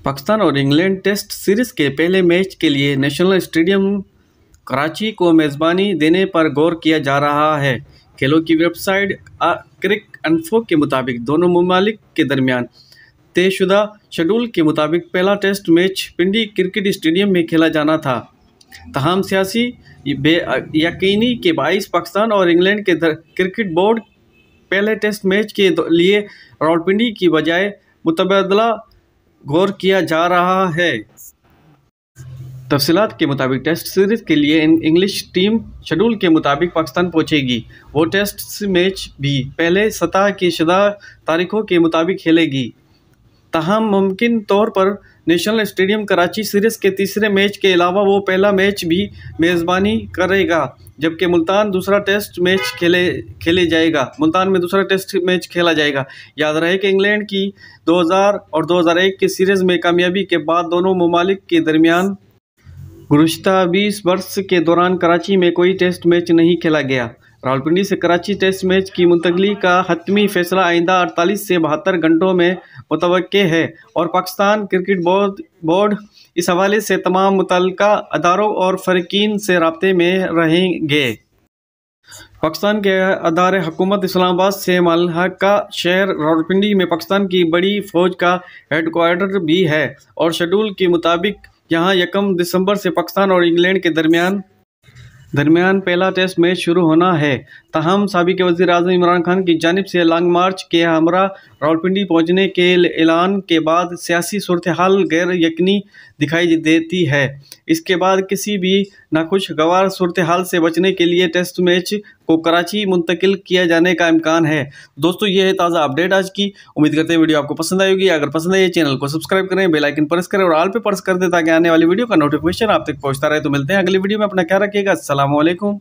पाकिस्तान और England test series के पहले मैच के लिए नेशनल स्टेडियम कराची को मेज़बानी देने पर गौर किया जा रहा है। खेलों की वेबसाइट क्रिकइन्फो के मुताबिक दोनों ममालिक के दरमियान तयशुदा शेड्यूल के मुताबिक पहला टेस्ट मैच पिंडी क्रिकेट स्टेडियम में खेला जाना था। तमाम सियासी बेयकीनी के बाइस पाकिस्तान और इंग्लैंड के क्रिकेट बोर्ड पहले टेस्ट मैच के लिए रावलपिंडी की बजाय मुतबादला गौर किया जा रहा है। तफसीलात के मुताबिक टेस्ट सीरीज के लिए इंग्लिश टीम शेड्यूल के मुताबिक पाकिस्तान पहुंचेगी। वो टेस्ट मैच भी पहले सतह की शुदा तारीखों के मुताबिक खेलेगी। ताहम मुमकिन तौर पर नेशनल स्टेडियम कराची सीरीज के तीसरे मैच के अलावा वो पहला मैच भी मेज़बानी करेगा, जबकि मुल्तान दूसरा टेस्ट मैच खेले जाएगा। मुल्तान में दूसरा टेस्ट मैच खेला जाएगा। याद रहे कि इंग्लैंड की 2000 और 2001 की सीरीज में कामयाबी के बाद दोनों ममालिक के दरमियान गुज़श्ता 20 बरस के दौरान कराची में कोई टेस्ट मैच नहीं खेला गया। रावलपिंडी से कराची टेस्ट मैच की मुंतकली का हतमी फैसला आइंदा 48 से 72 घंटों में मुतवक्के है और पाकिस्तान क्रिकेट बोर्ड इस हवाले से तमाम मुतल्लिका अदारों और फ़रीक़ीन से राब्ते में रहेंगे। पाकिस्तान के अदारे हुकूमत इस्लामाबाद से मुल्हक़ा शहर रावलपिंडी में पाकिस्तान की बड़ी फ़ौज का हेडक्वार्टर भी है और शेड्यूल के मुताबिक यहाँ 1 दिसंबर से पाकिस्तान और इंग्लैंड के दरमियान पहला टेस्ट मैच शुरू होना है। ताहम साबिक़ वज़ीर आज़म इमरान खान की जानिब से लॉन्ग मार्च के हमरा रावलपिंडी पहुँचने के ऐलान के बाद सियासी सूरत हाल गैर यकीनी दिखाई देती है। इसके बाद किसी भी नाखुशगवार सूरत हाल से बचने के लिए टेस्ट मैच को कराची मुंतकिल किया जाने का इम्कान है। दोस्तों, ये है ताज़ा अपडेट आज की। उम्मीद करते हैं वीडियो आपको पसंद आएगी। अगर पसंद आए चैनल को सब्सक्राइब करें, बेल आइकन प्रेस करें और ऑल पे प्रेस कर दें ताकि आने वाली वीडियो का नोटिफिकेशन आप तक पहुँचता रहे। तो मिलते हैं अगली वीडियो में। अपना ख्याल रखिएगा। अस्सलाम वालेकुम।